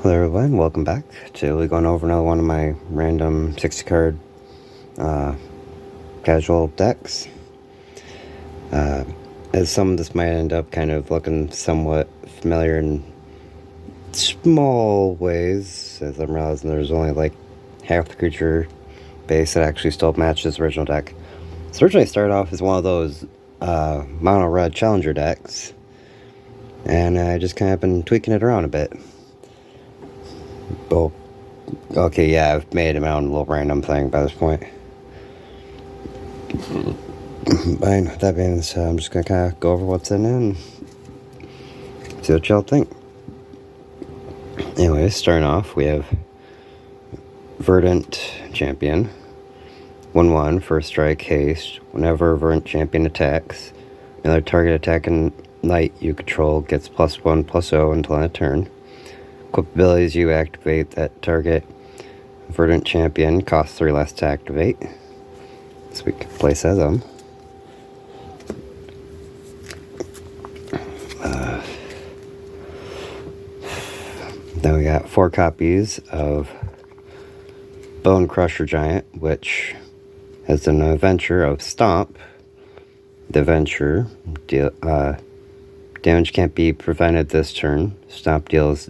Hello everyone, welcome back. Today we're going over another one of my random 60 card casual decks. As some of this might end up kind of looking somewhat familiar in small ways, as I'm realizing there's only like half the creature base that actually still matches the original deck. So originally started off as one of those mono red challenger decks, and I just kind of been tweaking it around a bit. Well, okay, yeah, I've made my own little random thing by this point. Fine, with that being said, I'm just gonna kind of go over what's in it and see what y'all think. Anyways, starting off, we have Verdant Champion. 1/1, first strike, haste. Whenever Verdant Champion attacks, another target attacking knight you control gets +1/+0 until end of turn. Equip abilities you activate that target Verdant Champion costs 3 less to activate. So we can place as them. Then we got 4 copies of Bone Crusher Giant, which has an adventure of Stomp. The adventure damage can't be prevented this turn. Stomp deals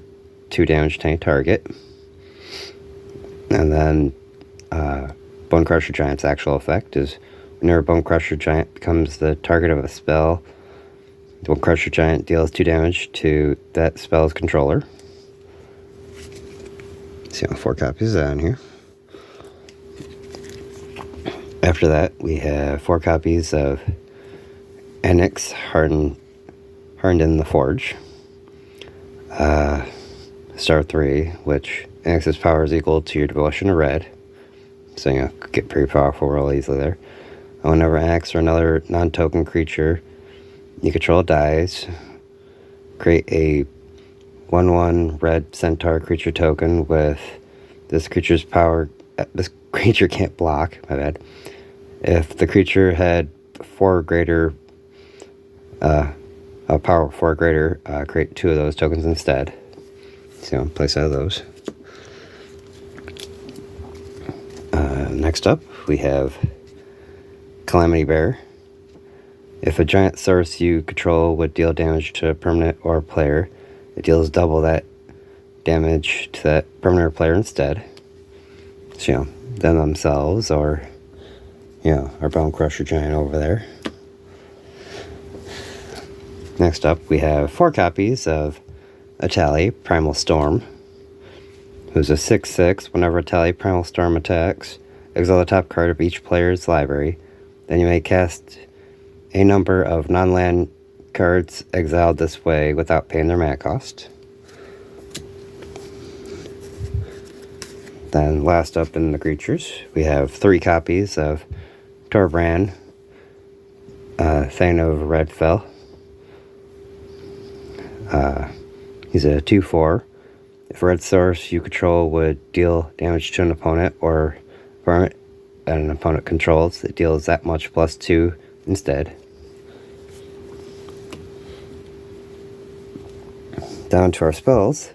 2 damage to any target. And then Bone Crusher Giant's actual effect is whenever Bone Crusher Giant becomes the target of a spell, the Bone Crusher Giant deals 2 damage to that spell's controller. See, 4 copies of that in here. After that, we have 4 copies of Enix Hardened in the Forge. Star 3, which Enix's power is equal to your devotion to red. So, you know, get pretty powerful real easily there. Whenever Enix or another non-token creature you control dies, create a 1/1 red centaur creature token with this creature's power. This creature can't block, my bad. If the creature had 4 or greater, a power 4 or greater, create 2 of those tokens instead. So place out of those. Next up, we have Calamity Bear. If a giant source you control would deal damage to a permanent or a player, it deals double that damage to that permanent or player instead. So, you know, them themselves, or, you know, our Bone Crusher Giant over there. Next up, we have 4 copies of Etali Primal Storm, who's a 6/6. Whenever Etali Primal Storm attacks, exile the top card of each player's library. Then you may cast a number of non-land cards exiled this way without paying their mana cost. Then last up in the creatures, we have 3 copies of Torbrand, Thane of Redfell. He's a 2/4. If a red source you control would deal damage to an opponent or permanent an opponent controls, it deals that much +2 instead. Down to our spells,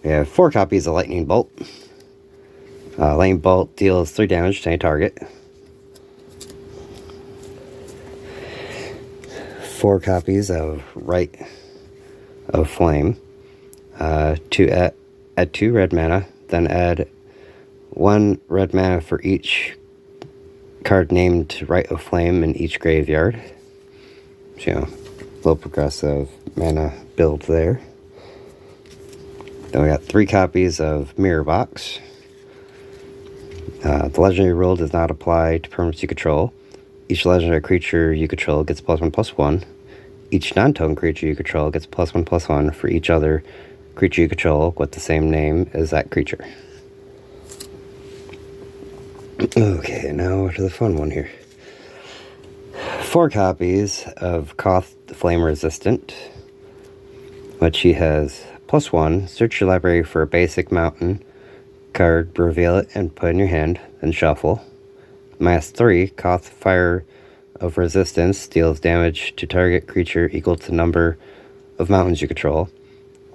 we have 4 copies of Lightning Bolt. Lightning Bolt deals 3 damage to any target. 4 copies of Rite of Flame. To add 2 red mana, then add 1 red mana for each card named Rite of Flame in each graveyard. So, you know, a little progressive mana build there. Then we got 3 copies of Mirror Box. The legendary rule does not apply to permanents you control. Each legendary creature you control gets +1/+1. Each non-token creature you control gets +1/+1 for each other creature you control with the same name as that creature. Okay, now to the fun one here. 4 copies of Koth the Flame Resistant, which he has +1. Search your library for a basic mountain card, reveal it, and put in your hand, then shuffle. -3, Koth Fire of Resistance deals damage to target creature equal to number of mountains you control.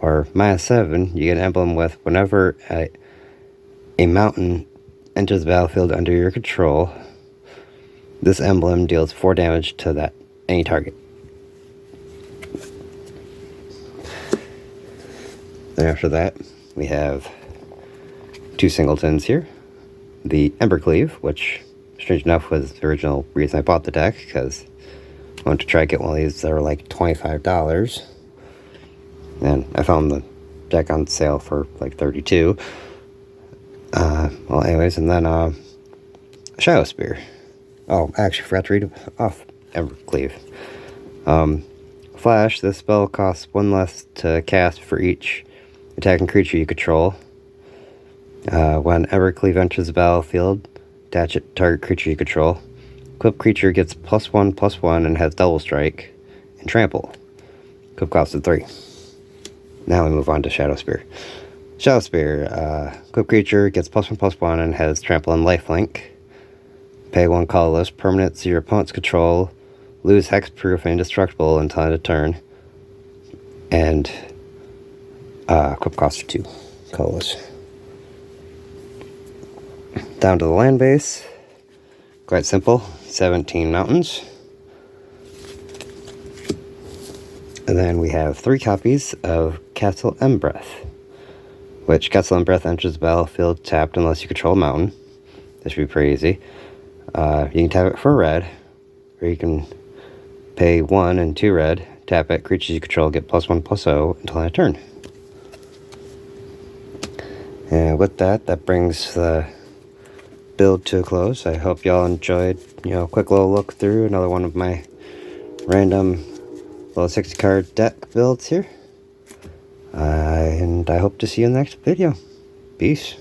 Or -7, you get an emblem with whenever a mountain enters the battlefield under your control, this emblem deals 4 damage to any target. Then after that, we have 2 singletons here. The Embercleave, which, strange enough, was the original reason I bought the deck, because I wanted to try to get one of these that were like $25. And I found the deck on sale for like $32. Well, anyways, and then Shadow Spear. Oh, I actually forgot to read off Embercleave. Flash, this spell costs 1 less to cast for each attacking creature you control. When Embercleave enters the battlefield, attach it to target creature you control. Equipped creature gets +1/+1 and has double strike and trample. Equip cost of 3. Now we move on to Shadow Spear. Shadow Spear, equipped creature gets +1/+1 and has trample and lifelink. Pay 1 colorless, permanents your opponent's control, lose hexproof and indestructible until end of turn. And equip cost of 2 colorless. Down to the land base. Quite simple, 17 mountains. And then we have 3 copies of Castle Embereth, which Castle Embereth enters the battlefield tapped unless you control a mountain. This should be pretty easy. You can tap it for red, or you can pay 1 and 2 red, tap it, creatures you control get +1/+0 until end of turn. And with that, that brings the build to a close. I hope y'all enjoyed, a quick little look through another one of my random little 60 card deck builds here. And I hope to see you in the next video. Peace.